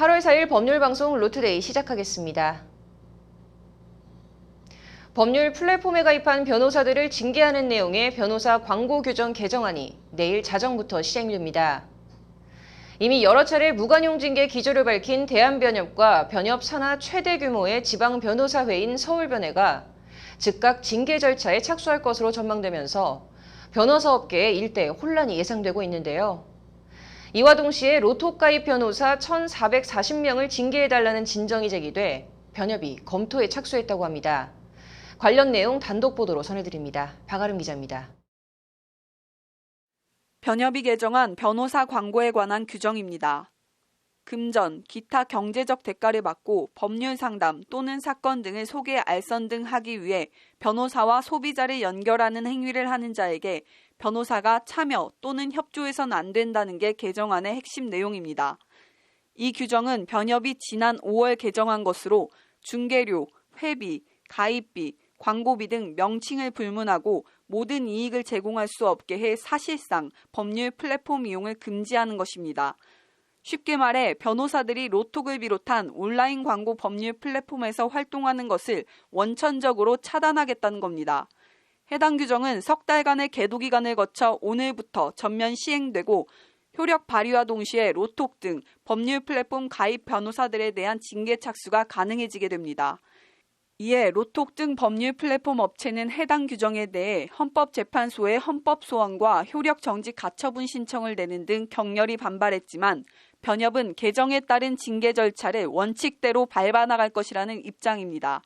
8월 4일 법률방송 로투데이 시작하겠습니다. 법률 플랫폼에 가입한 변호사들을 징계하는 내용의 변호사 광고 규정 개정안이 내일 자정부터 시행됩니다. 이미 여러 차례 무관용 징계 기조를 밝힌 대한변협과 변협 산하 최대 규모의 지방 변호사회인 서울변회가 즉각 징계 절차에 착수할 것으로 전망되면서 변호사 업계에 일대 혼란이 예상되고 있는데요. 이와 동시에 로톡 가입 변호사 1,440명을 징계해달라는 진정이 제기돼 변협이 검토에 착수했다고 합니다. 관련 내용 단독 보도로 전해드립니다. 박아름 기자입니다. 변협이 개정한 변호사 광고에 관한 규정입니다. 금전, 기타 경제적 대가를 받고 법률 상담 또는 사건 등을 소개 알선 등 하기 위해 변호사와 소비자를 연결하는 행위를 하는 자에게 변호사가 참여 또는 협조해서는 안 된다는 게 개정안의 핵심 내용입니다. 이 규정은 변협이 지난 5월 개정한 것으로 중개료, 회비, 가입비, 광고비 등 명칭을 불문하고 모든 이익을 제공할 수 없게 해 사실상 법률 플랫폼 이용을 금지하는 것입니다. 쉽게 말해 변호사들이 로톡을 비롯한 온라인 광고 법률 플랫폼에서 활동하는 것을 원천적으로 차단하겠다는 겁니다. 해당 규정은 석 달간의 계도 기간을 거쳐 오늘부터 전면 시행되고 효력 발휘와 동시에 로톡 등 법률 플랫폼 가입 변호사들에 대한 징계 착수가 가능해지게 됩니다. 이에 로톡 등 법률 플랫폼 업체는 해당 규정에 대해 헌법재판소에 헌법 소원과 효력 정지 가처분 신청을 내는 등 격렬히 반발했지만 변협은 개정에 따른 징계 절차를 원칙대로 밟아나갈 것이라는 입장입니다.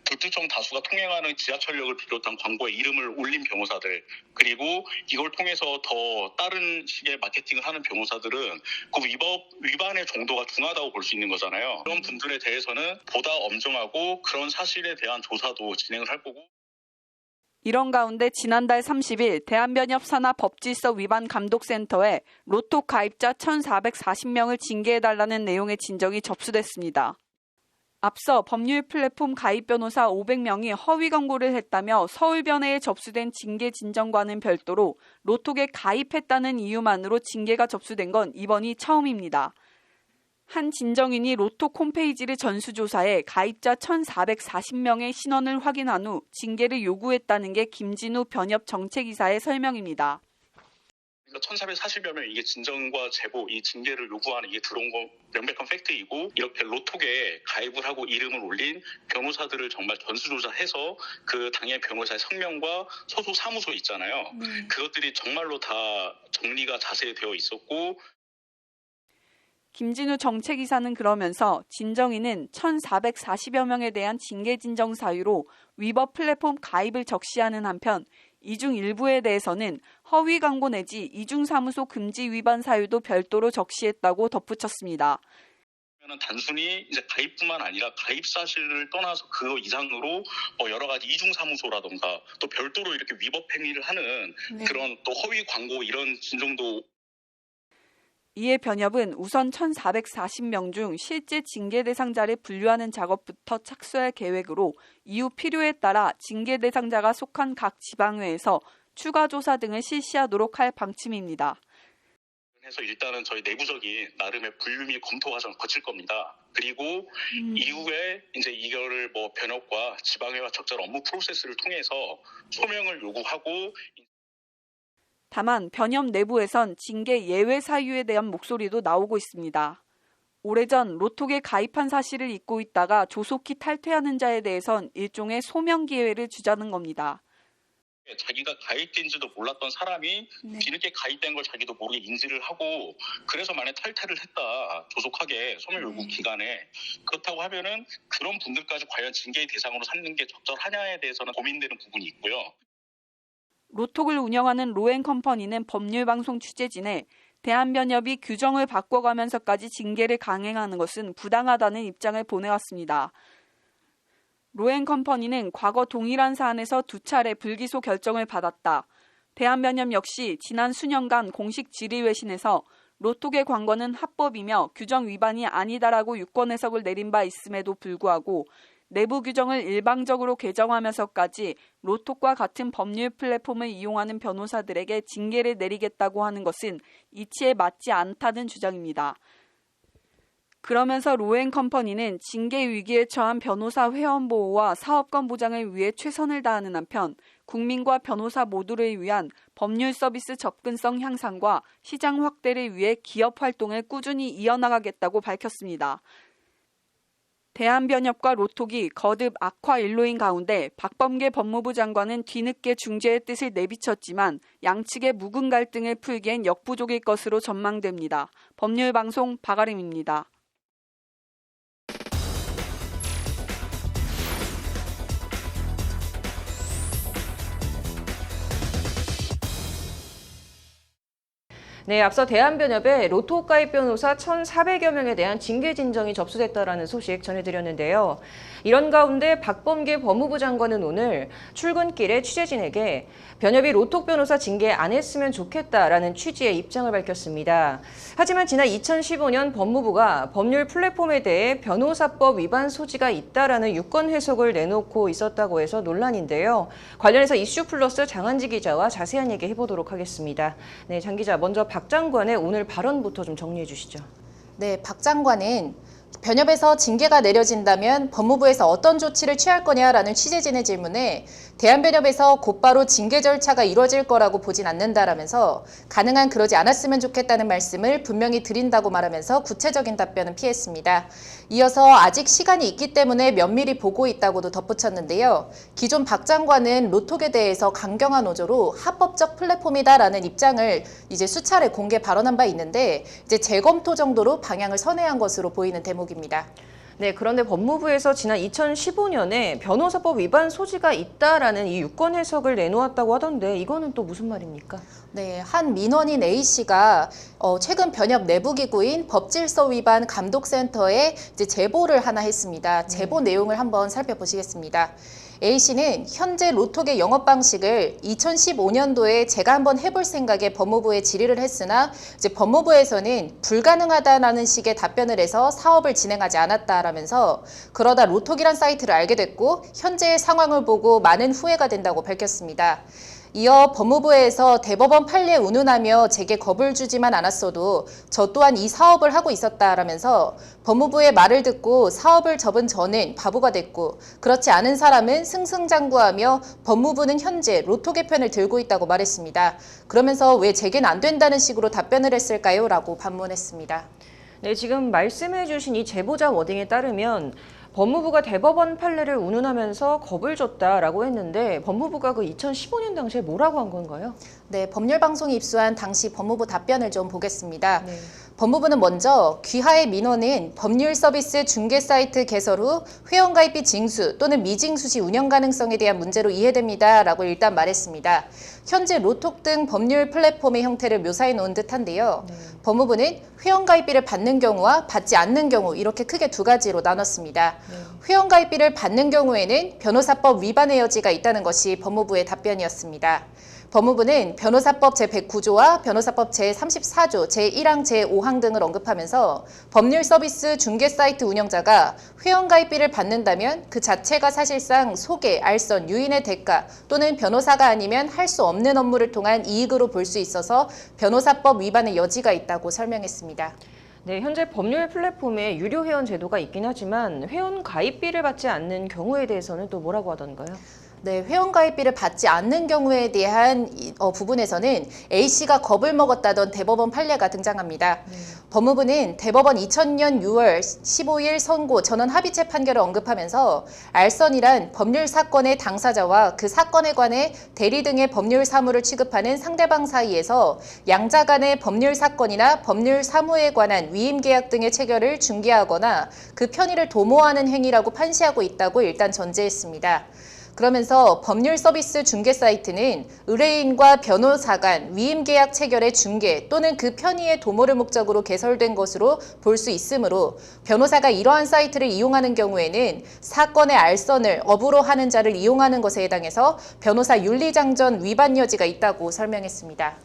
불특정 다수가 통행하는 지하철역을 비롯한 광고에 이름을 올린 변호사들, 그리고 이걸 통해서 더 다른 식의 마케팅을 하는 변호사들은 그 위반의 정도가 중하다고 볼 수 있는 거잖아요. 그런 분들에 대해서는 보다 엄정하고 그런 사실에 대한 조사도 진행을 할 거고. 이런 가운데 지난달 30일 대한변협 산하 법질서 위반 감독센터에 로톡 가입자 1,440명을 징계해달라는 내용의 진정이 접수됐습니다. 앞서 법률 플랫폼 가입 변호사 500명이 허위 광고를 했다며 서울변회에 접수된 징계 진정과는 별도로 로톡에 가입했다는 이유만으로 징계가 접수된 건 이번이 처음입니다. 한 진정인이 로톡 홈페이지를 전수조사해 가입자 1,440명의 신원을 확인한 후 징계를 요구했다는 게 김진우 변협 정책이사의 설명입니다. 1,440여 명 이게 진정과 제보, 이 징계를 요구하는 이게 들어온 거 명백한 팩트이고, 이렇게 로톡에 가입을 하고 이름을 올린 변호사들을 정말 전수조사해서 그 당해 변호사의 성명과 소속 사무소 있잖아요. 그것들이 정말로 다 정리가 자세히 되어 있었고. 김진우 정책이사는 그러면서 진정인은 1,440여 명에 대한 징계 진정 사유로 위법 플랫폼 가입을 적시하는 한편 이 중 일부에 대해서는 허위 광고 내지 이중사무소 금지 위반 사유도 별도로 적시했다고 덧붙였습니다. 단순히 이제 가입뿐만 아니라 가입 사실을 떠나서 그 이상으로 여러 가지 이중사무소라던가 또 별도로 이렇게 위법 행위를 하는 그런 또 허위 광고 이런 진정도. 이에 변협은 우선 1,440명 중 실제 징계 대상자를 분류하는 작업부터 착수할 계획으로 이후 필요에 따라 징계 대상자가 속한 각 지방회에서 추가 조사 등을 실시하도록 할 방침입니다. 그래서 일단은 저희 내부적인 나름의 분류 및 검토 과정을 거칠 겁니다. 그리고 이후에 이제 이거를 변협과 지방회와 적절한 업무 프로세스를 통해서 소명을 요구하고. 다만 변협 내부에선 징계 예외 사유에 대한 목소리도 나오고 있습니다. 오래전 로톡에 가입한 사실을 잊고 있다가 조속히 탈퇴하는 자에 대해선 일종의 소명 기회를 주자는 겁니다. 자기가 가입된지도 몰랐던 사람이 뒤늦게 가입된 걸 자기도 모르게 인지를 하고, 그래서 만약 탈퇴를 했다, 조속하게 소명 요구 기간에, 그렇다고 하면은 그런 분들까지 과연 징계의 대상으로 삼는 게 적절하냐에 대해서는 고민되는 부분이 있고요. 로톡을 운영하는 로엔컴퍼니는 법률방송 취재진에 대한변협이 규정을 바꿔가면서까지 징계를 강행하는 것은 부당하다는 입장을 보내왔습니다. 로엔컴퍼니는 과거 동일한 사안에서 2차례 불기소 결정을 받았다. 대한변협 역시 지난 수년간 공식 질의회신에서 로톡의 광고는 합법이며 규정 위반이 아니다라고 유권 해석을 내린 바 있음에도 불구하고 내부 규정을 일방적으로 개정하면서까지 로톡과 같은 법률 플랫폼을 이용하는 변호사들에게 징계를 내리겠다고 하는 것은 이치에 맞지 않다는 주장입니다. 그러면서 로엔컴퍼니는 징계 위기에 처한 변호사 회원 보호와 사업권 보장을 위해 최선을 다하는 한편 국민과 변호사 모두를 위한 법률 서비스 접근성 향상과 시장 확대를 위해 기업 활동을 꾸준히 이어나가겠다고 밝혔습니다. 대한변협과 로톡이 거듭 악화 일로인 가운데 박범계 법무부 장관은 뒤늦게 중재의 뜻을 내비쳤지만 양측의 묵은 갈등을 풀기엔 역부족일 것으로 전망됩니다. 법률방송 박아림입니다. 네, 앞서 대한변협에 로또 가입 변호사 1,400여 명에 대한 징계 진정이 접수됐다라는 소식 전해드렸는데요. 이런 가운데 박범계 법무부 장관은 오늘 출근길에 취재진에게 변협이 로톡 변호사 징계 안 했으면 좋겠다라는 취지의 입장을 밝혔습니다. 하지만 지난 2015년 법무부가 법률 플랫폼에 대해 변호사법 위반 소지가 있다라는 유권 해석을 내놓고 있었다고 해서 논란인데요. 관련해서 이슈플러스 장한지 기자와 자세한 얘기 해보도록 하겠습니다. 네, 장 기자, 먼저 박 장관의 오늘 발언부터 좀 정리해 주시죠. 네, 박 장관은 변협에서 징계가 내려진다면 법무부에서 어떤 조치를 취할 거냐라는 취재진의 질문에 대한변협에서 곧바로 징계 절차가 이루어질 거라고 보진 않는다라면서 가능한 그러지 않았으면 좋겠다는 말씀을 분명히 드린다고 말하면서 구체적인 답변은 피했습니다. 이어서 아직 시간이 있기 때문에 면밀히 보고 있다고도 덧붙였는데요. 기존 박 장관은 로톡에 대해서 강경한 노조로 합법적 플랫폼이다라는 입장을 이제 수차례 공개 발언한 바 있는데 이제 재검토 정도로 방향을 선회한 것으로 보이는 대목입니다. 네, 그런데 법무부에서 지난 2015년에 변호사법 위반 소지가 있다라는 이 유권 해석을 내놓았다고 하던데 이거는 또 무슨 말입니까? 네, 한 민원인 A씨가 최근 변협 내부기구인 법질서 위반 감독센터에 이제 제보를 하나 했습니다. 제보 내용을 한번 살펴보시겠습니다. A씨는 현재 로톡의 영업 방식을 2015년도에 제가 한번 해볼 생각에 법무부에 질의를 했으나 이제 법무부에서는 불가능하다라는 식의 답변을 해서 사업을 진행하지 않았다라면서 그러다 로톡이란 사이트를 알게 됐고 현재의 상황을 보고 많은 후회가 된다고 밝혔습니다. 이어 법무부에서 대법원 판례 운운하며 제게 겁을 주지만 않았어도 저 또한 이 사업을 하고 있었다라면서 법무부의 말을 듣고 사업을 접은 저는 바보가 됐고 그렇지 않은 사람은 승승장구하며 법무부는 현재 로톡의 편을 들고 있다고 말했습니다. 그러면서 왜 제겐 안 된다는 식으로 답변을 했을까요? 라고 반문했습니다. 네, 지금 말씀해 주신 이 제보자 워딩에 따르면 법무부가 대법원 판례를 운운하면서 겁을 줬다라고 했는데 법무부가 그 2015년 당시에 뭐라고 한 건가요? 네, 법률방송이 입수한 당시 법무부 답변을 좀 보겠습니다. 네. 법무부는 먼저 귀하의 민원은 법률 서비스 중개 사이트 개설 후 회원가입비 징수 또는 미징수 시 운영 가능성에 대한 문제로 이해됩니다라고 일단 말했습니다. 현재 로톡 등 법률 플랫폼의 형태를 묘사해 놓은 듯한데요. 법무부는 회원가입비를 받는 경우와 받지 않는 경우 이렇게 크게 두 가지로 나눴습니다. 회원가입비를 받는 경우에는 변호사법 위반의 여지가 있다는 것이 법무부의 답변이었습니다. 법무부는 변호사법 제109조와 변호사법 제34조, 제1항, 제5항 등을 언급하면서 법률 서비스 중개 사이트 운영자가 회원가입비를 받는다면 그 자체가 사실상 소개, 알선, 유인의 대가 또는 변호사가 아니면 할 수 없는 업무를 통한 이익으로 볼 수 있어서 변호사법 위반의 여지가 있다고 설명했습니다. 네, 현재 법률 플랫폼에 유료 회원 제도가 있긴 하지만 회원 가입비를 받지 않는 경우에 대해서는 또 뭐라고 하던가요? 네, 회원가입비를 받지 않는 경우에 대한 부분에서는 A씨가 겁을 먹었다던 대법원 판례가 등장합니다. 법무부는 대법원 2000년 6월 15일 선고 전원 합의체 판결을 언급하면서 알선이란 법률 사건의 당사자와 그 사건에 관해 대리 등의 법률 사무를 취급하는 상대방 사이에서 양자 간의 법률 사건이나 법률 사무에 관한 위임 계약 등의 체결을 중개하거나 그 편의를 도모하는 행위라고 판시하고 있다고 일단 전제했습니다. 그러면서 법률 서비스 중개 사이트는 의뢰인과 변호사 간 위임 계약 체결의 중개 또는 그 편의의 도모를 목적으로 개설된 것으로 볼 수 있으므로 변호사가 이러한 사이트를 이용하는 경우에는 사건의 알선을 업으로 하는 자를 이용하는 것에 해당해서 변호사 윤리장전 위반 여지가 있다고 설명했습니다.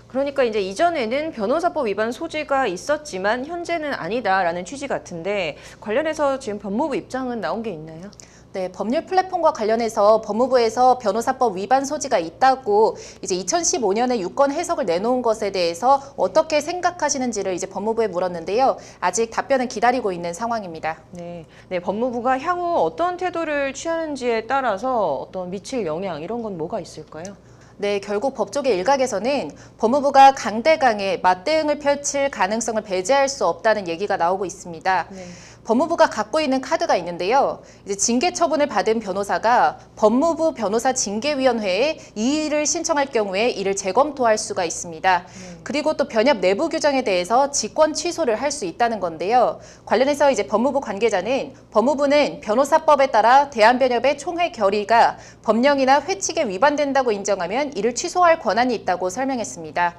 그러니까 이제 이전에는 변호사법 위반 소지가 있었지만 현재는 아니다라는 취지 같은데 관련해서 지금 법무부 입장은 나온 게 있나요? 네, 법률 플랫폼과 관련해서 법무부에서 변호사법 위반 소지가 있다고 이제 2015년에 유권 해석을 내놓은 것에 대해서 어떻게 생각하시는지를 이제 법무부에 물었는데요. 아직 답변은 기다리고 있는 상황입니다. 네, 법무부가 향후 어떤 태도를 취하는지에 따라서 어떤 미칠 영향 이런 건 뭐가 있을까요? 네, 결국 법조계 일각에서는 법무부가 강대강의 맞대응을 펼칠 가능성을 배제할 수 없다는 얘기가 나오고 있습니다. 네. 법무부가 갖고 있는 카드가 있는데요. 이제 징계 처분을 받은 변호사가 법무부 변호사 징계위원회에 이의를 신청할 경우에 이를 재검토할 수가 있습니다. 그리고 또 변협 내부 규정에 대해서 직권 취소를 할 수 있다는 건데요. 관련해서 이제 법무부 관계자는 법무부는 변호사법에 따라 대한변협의 총회 결의가 법령이나 회칙에 위반된다고 인정하면 이를 취소할 권한이 있다고 설명했습니다.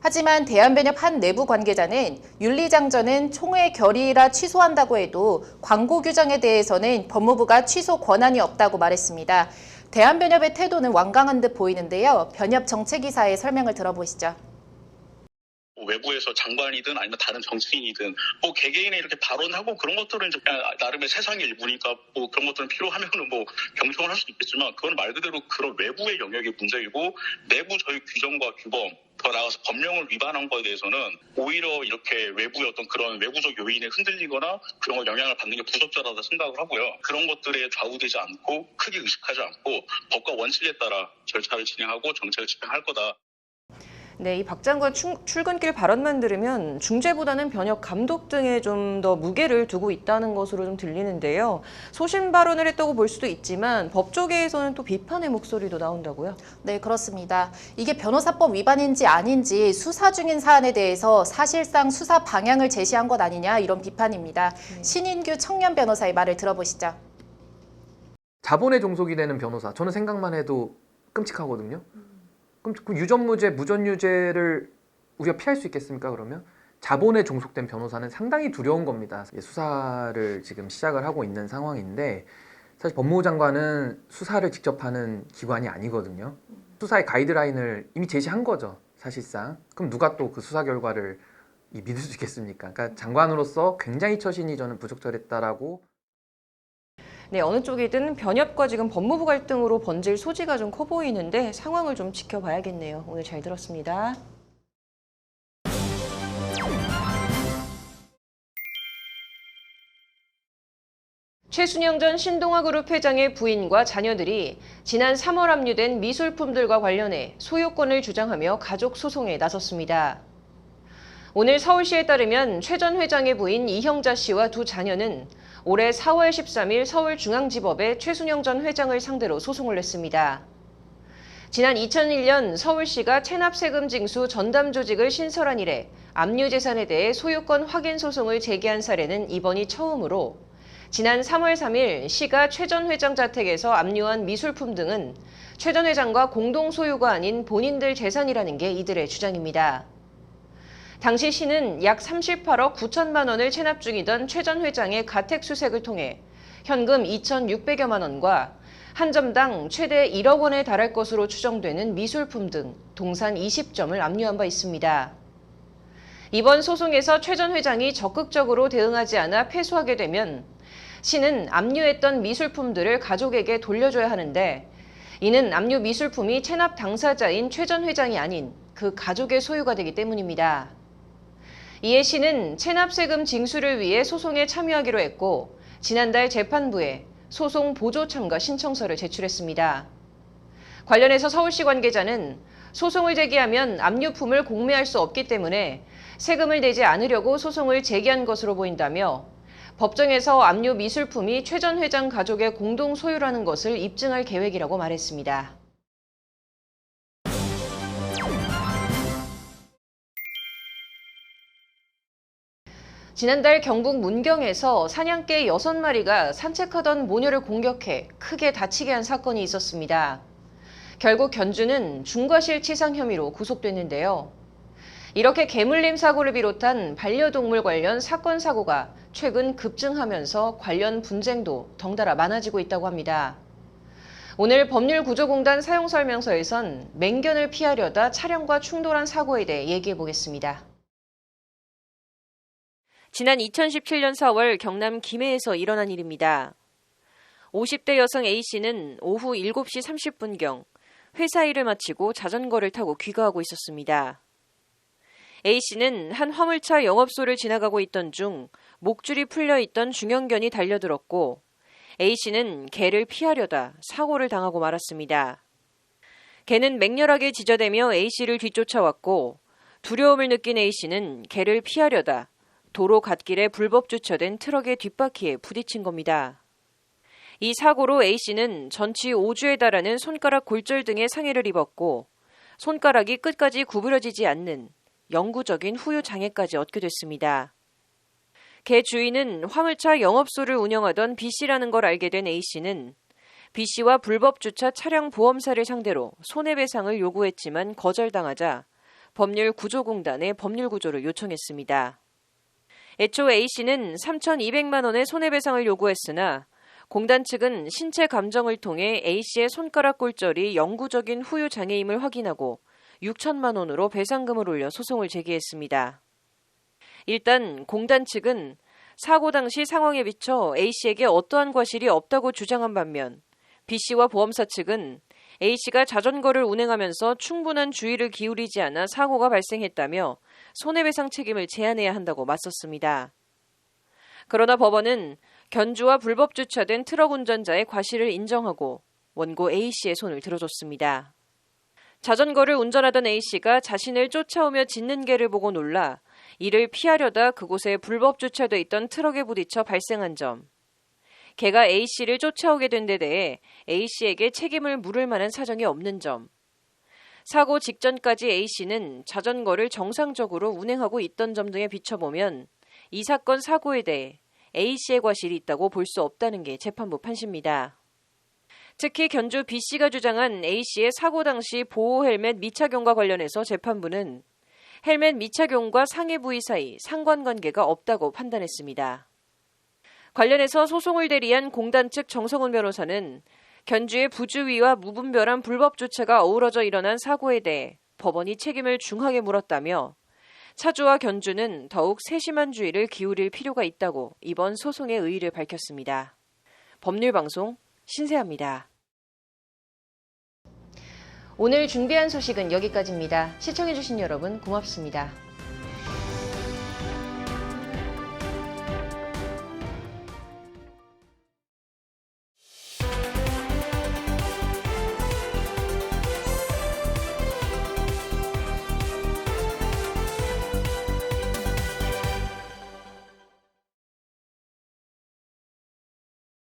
하지만 대한변협 한 내부 관계자는 윤리장전은 총회 결의라 취소한다고 해도 광고 규정에 대해서는 법무부가 취소 권한이 없다고 말했습니다. 대한변협의 태도는 완강한 듯 보이는데요. 변협 정책이사의 설명을 들어보시죠. 외부에서 장관이든 아니면 다른 정치인이든 뭐 개개인의 이렇게 발언하고 그런 것들은 이제 그냥 나름의 세상의 일부니까 뭐 그런 것들은 필요하면은 뭐 경청을 할 수 있겠지만 그건 말 그대로 그런 외부의 영역의 문제이고 내부 저희 규정과 규범 더 나아가서 법령을 위반한 것에 대해서는 오히려 이렇게 외부의 어떤 그런 외부적 요인에 흔들리거나 그런 걸 영향을 받는 게 부적절하다 생각을 하고요. 그런 것들에 좌우되지 않고 크게 의식하지 않고 법과 원칙에 따라 절차를 진행하고 정책을 집행할 거다. 네, 이 박 장관 출근길 발언만 들으면 중재보다는 변협 감독 등에 좀 더 무게를 두고 있다는 것으로 좀 들리는데요. 소신 발언을 했다고 볼 수도 있지만 법조계에서는 또 비판의 목소리도 나온다고요? 네, 그렇습니다. 이게 변호사법 위반인지 아닌지 수사 중인 사안에 대해서 사실상 수사 방향을 제시한 것 아니냐 이런 비판입니다. 신인규 청년 변호사의 말을 들어보시죠. 자본의 종속이 되는 변호사, 저는 생각만 해도 끔찍하거든요. 그럼 그 유전무죄, 무전유죄를 우리가 피할 수 있겠습니까, 그러면? 자본에 종속된 변호사는 상당히 두려운 겁니다. 수사를 지금 시작을 하고 있는 상황인데 사실 법무부 장관은 수사를 직접 하는 기관이 아니거든요. 수사의 가이드라인을 이미 제시한 거죠, 사실상. 그럼 누가 또 그 수사 결과를 믿을 수 있겠습니까? 그러니까 장관으로서 굉장히 처신이 저는 부적절했다라고. 네, 어느 쪽이든 변협과 지금 법무부 갈등으로 번질 소지가 좀 커 보이는데 상황을 좀 지켜봐야겠네요. 오늘 잘 들었습니다. 최순영 전 신동아그룹 회장의 부인과 자녀들이 지난 3월 압류된 미술품들과 관련해 소유권을 주장하며 가족 소송에 나섰습니다. 오늘 서울시에 따르면 최 전 회장의 부인 이형자 씨와 두 자녀는 올해 4월 13일 서울중앙지법에 최순영 전 회장을 상대로 소송을 냈습니다. 지난 2001년 서울시가 체납세금 징수 전담 조직을 신설한 이래 압류 재산에 대해 소유권 확인 소송을 제기한 사례는 이번이 처음으로 지난 3월 3일 시가 최 전 회장 자택에서 압류한 미술품 등은 최 전 회장과 공동 소유가 아닌 본인들 재산이라는 게 이들의 주장입니다. 당시 시는 약 38억 9천만 원을 체납 중이던 최 전 회장의 가택 수색을 통해 현금 2,600여만 원과 한 점당 최대 1억 원에 달할 것으로 추정되는 미술품 등 동산 20점을 압류한 바 있습니다. 이번 소송에서 최 전 회장이 적극적으로 대응하지 않아 패소하게 되면 시는 압류했던 미술품들을 가족에게 돌려줘야 하는데 이는 압류 미술품이 체납 당사자인 최 전 회장이 아닌 그 가족의 소유가 되기 때문입니다. 이에 시는 체납세금 징수를 위해 소송에 참여하기로 했고 지난달 재판부에 소송 보조 참가 신청서를 제출했습니다. 관련해서 서울시 관계자는 소송을 제기하면 압류품을 공매할 수 없기 때문에 세금을 내지 않으려고 소송을 제기한 것으로 보인다며 법정에서 압류 미술품이 최 전 회장 가족의 공동 소유라는 것을 입증할 계획이라고 말했습니다. 지난달 경북 문경에서 사냥개 6마리가 산책하던 모녀를 공격해 크게 다치게 한 사건이 있었습니다. 결국 견주는 중과실치상 혐의로 구속됐는데요. 이렇게 개물림 사고를 비롯한 반려동물 관련 사건 사고가 최근 급증하면서 관련 분쟁도 덩달아 많아지고 있다고 합니다. 오늘 법률구조공단 사용설명서에선 맹견을 피하려다 차량과 충돌한 사고에 대해 얘기해 보겠습니다. 지난 2017년 4월 경남 김해에서 일어난 일입니다. 50대 여성 A씨는 오후 7시 30분경 회사 일을 마치고 자전거를 타고 귀가하고 있었습니다. A씨는 한 화물차 영업소를 지나가고 있던 중 목줄이 풀려있던 중형견이 달려들었고 A씨는 개를 피하려다 사고를 당하고 말았습니다. 개는 맹렬하게 짖어대며 A씨를 뒤쫓아왔고 두려움을 느낀 A씨는 개를 피하려다 도로 갓길에 불법 주차된 트럭의 뒷바퀴에 부딪힌 겁니다. 이 사고로 A씨는 전치 5주에 달하는 손가락 골절 등의 상해를 입었고 손가락이 끝까지 구부러지지 않는 영구적인 후유 장애까지 얻게 됐습니다. 개 주인은 화물차 영업소를 운영하던 B씨라는 걸 알게 된 A씨는 B씨와 불법 주차 차량 보험사를 상대로 손해배상을 요구했지만 거절당하자 법률구조공단에 법률구조를 요청했습니다. 애초 A씨는 3,200만 원의 손해배상을 요구했으나 공단 측은 신체 감정을 통해 A씨의 손가락 골절이 영구적인 후유 장애임을 확인하고 6천만 원으로 배상금을 올려 소송을 제기했습니다. 일단 공단 측은 사고 당시 상황에 비춰 A씨에게 어떠한 과실이 없다고 주장한 반면 B씨와 보험사 측은 A씨가 자전거를 운행하면서 충분한 주의를 기울이지 않아 사고가 발생했다며 손해배상 책임을 제한해야 한다고 맞섰습니다. 그러나 법원은 견주와 불법 주차된 트럭 운전자의 과실을 인정하고 원고 A씨의 손을 들어줬습니다. 자전거를 운전하던 A씨가 자신을 쫓아오며 짖는 개를 보고 놀라 이를 피하려다 그곳에 불법 주차돼 있던 트럭에 부딪혀 발생한 점, 개가 A씨를 쫓아오게 된 데 대해 A씨에게 책임을 물을 만한 사정이 없는 점, 사고 직전까지 A씨는 자전거를 정상적으로 운행하고 있던 점 등에 비춰보면 이 사건 사고에 대해 A씨의 과실이 있다고 볼 수 없다는 게 재판부 판시입니다. 특히 견주 B씨가 주장한 A씨의 사고 당시 보호 헬멧 미착용과 관련해서 재판부는 헬멧 미착용과 상해 부위 사이 상관관계가 없다고 판단했습니다. 관련해서 소송을 대리한 공단 측 정성훈 변호사는 견주의 부주의와 무분별한 불법 주차가 어우러져 일어난 사고에 대해 법원이 책임을 중하게 물었다며 차주와 견주는 더욱 세심한 주의를 기울일 필요가 있다고 이번 소송의 의의를 밝혔습니다. 법률방송 신세아입니다. 오늘 준비한 소식은 여기까지입니다. 시청해주신 여러분 고맙습니다.